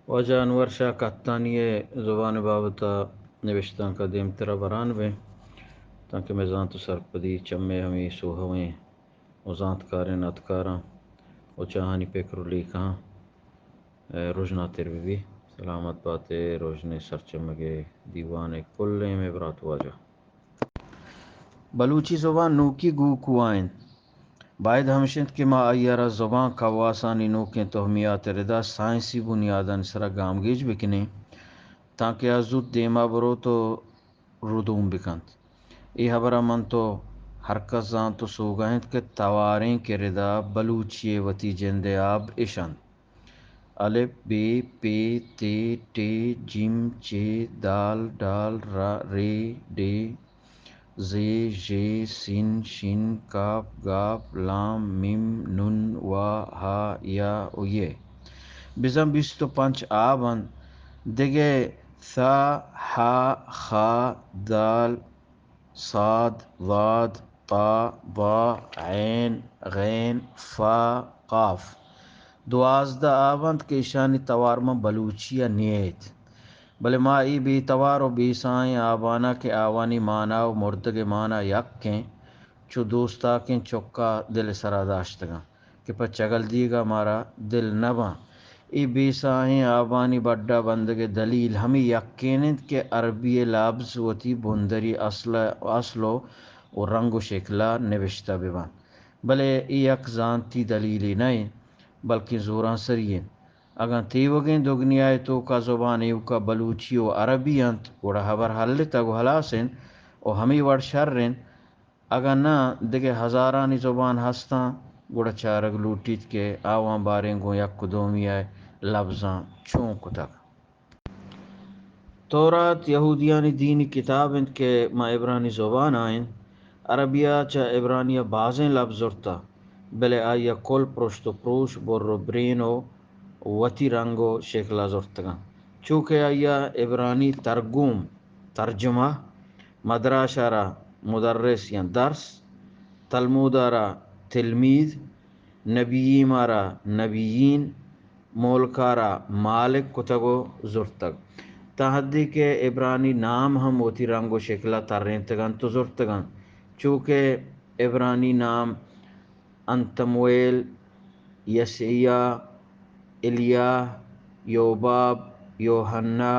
و جانور شاہ کتانی زبان بابتا نوشتان کا دیم ترا برانوے تاکہ میں زانت سرپدی چمے ہمیں سوہویں و زانت کاریں اتکاراں و چاہانی پکر لیکاں روزنا تروی سلامت باتے روزنے سر چمگے دیوان کل میں برات واجہ بلوچی زبان نوکی گو کوائن باید ہمشند کہ ما ایارا زبان کواسانی نوکیں تہمیات ردا سائنسی بنیادن سرا گامگیج بکنے تاکہ آزود دیما برو تو ردوم بکند ای حبرہ من تو ہرکس زان تو سوگاہند کہ تواریں کے ردا بلوچی وتی جند آب اشند الف بے پے تے ٹے جیم چے دال ڈال را رے ڈے زے ژے سین شین کاف گاف لام میم نون وا ہا یا یہ بزن 25 آبن دیگه ثا ہا خا دال صاد واد طا با عین غین فا قاف 12 آبند کے شانی توارما بلوچیا نیت بلے ما ای بی توار و بی سائیں آبانا کے آوانی مانا و مردگ مانا یکیں چو دوستا کیں چکا دل سرا داشتگاں کہ پا چگل دیگا مارا دل نباں ای بی سائیں آبانی بڑا بندگ دلیل ہمیں یقینند کہ عربی لابز وتی بندری اصلو و رنگ و شکلا نوشتہ ببان بلے ای یک زانتی دلیلی نہیں بلکہ زوراں سرین اگاں تیوگیں دگنیائے تو کا زبان ایو کا بلوچی و عربی انت وڑا حبر حل تگو حلاسن و ہمیں وڑ شرن اگاں نہ دگے ہزارانی زبان ہستاں گوڑا چارگ لوٹیت کے آوان باریں گو یک کدومی آئے لفظاں چونک تک تورات یہودیانی دینی کتاب انت کے ما عبرانی زبان آئین عربیہ چا عبرانیہ بازیں لفظ ارتا بلے آیا کل پرشت و پروش برو برینو وتی رنگو شکلا زرتگاں چونکہ آیا عبرانی ترگم ترجمہ مدراشہ را مدرس یا درس تلمودہ را تلمید نبیی مارا نبیین مولکارا مالک کتگو زرتگ تحدی کے عبرانی نام ہم وتی رنگ و شکلا ترینتگان تو زرتگان چونکہ عبرانی نام انتمویل یسعیا الیا یوباب یوحنا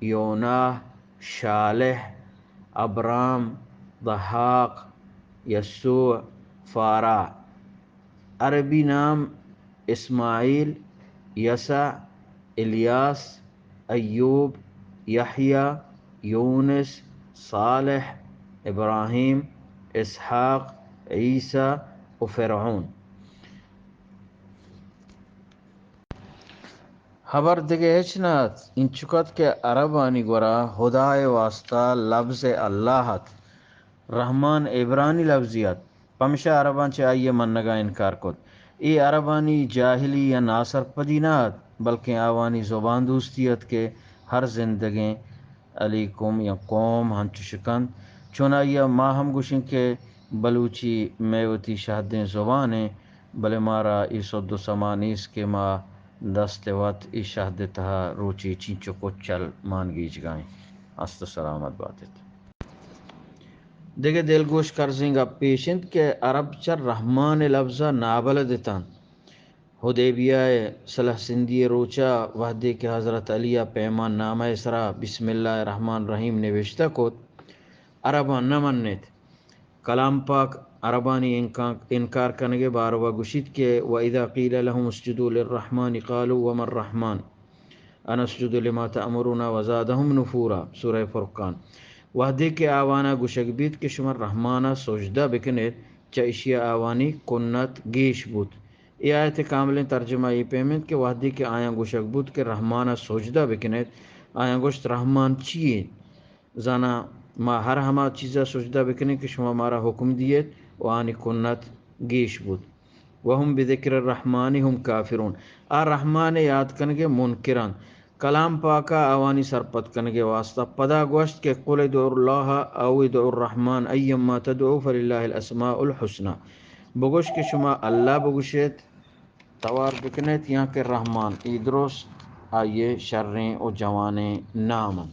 یوناہ شالح ابرام ضحاق یسوع فارا عربی نام اسماعیل یسع الیاس ایوب یحییٰ یونس صالح ابراہیم اسحاق عیسیٰ و فرعون خبر دگے ہچنات ان چکت کے عربانی گورا خدائے واسطہ لفظ اللہت رحمان عبرانی لفظیت پمشا عربان چاہیے منگا انکار کت ای عربانی جاہلی یا ناصر پدینات بلکہ آوانی زبان دوستیت کے ہر زندگیں علیکم یا قوم ہنچ شکن چونا یا ما ہم گوشن کے بلوچی میوتی شہدیں زبانیں بلے مارا ای صد و سمانیس کے ما دست وقت ای شہد تہا روچی چینچو کو چل مان گیج گائیں است سلامت باتت دیگه دلگوش کرزیں گا پیشند کے عرب چر رحمان لفظہ نابلدتان حدیبیہ صلح سندھی روچا وحدے کے حضرت علیہ پیمان نامہ اسرا بسم اللہ الرحمن الرحیم نوشتہ کت عربان نہ منت کلام پاک عربانی انکار کنگے باروا گشید کے وَإِذَا قِيلَ لَهُمُ اسْجُدُوا لِلرَّحْمَنِ قَالُوا وَمَا الرَّحْمَنُ أَنَسْجُدُ لِمَا تَأْمُرُونَا وَزَادَهُمْ نُفُورًا سورہ فرقان وحدے کے آوانا گشک بیت کے شمر رحمانہ سجدہ بکنیت چا اشیا آوانی کنت گیش بود ای آیت کامل ترجمہ ای پیمنت کہ وحدی کے آیاں گوشک بود کہ رحمانہ سجدہ بکنیت آیاں گوشت رحمان چیئے زانا ما ہر ہما چیزا سجدہ بکنے کہ شما مارا حکم دیت و آنی کنت گیش بود وہم بذکر الرحمن ہم کافرون رحمان یاد کنگے منکران کلام پاکا آوانی سرپت کنگے واسطہ پدا گوشت کہ قل ادعوا اللہ او ادعوا الرحمن ایما تدعو فللہ الاسماء الحسنى بگوش کہ شما اللہ بگوشت توار بکنیت یہاں کے رحمان ای درست آئیے شریں و جوانیں نہ امن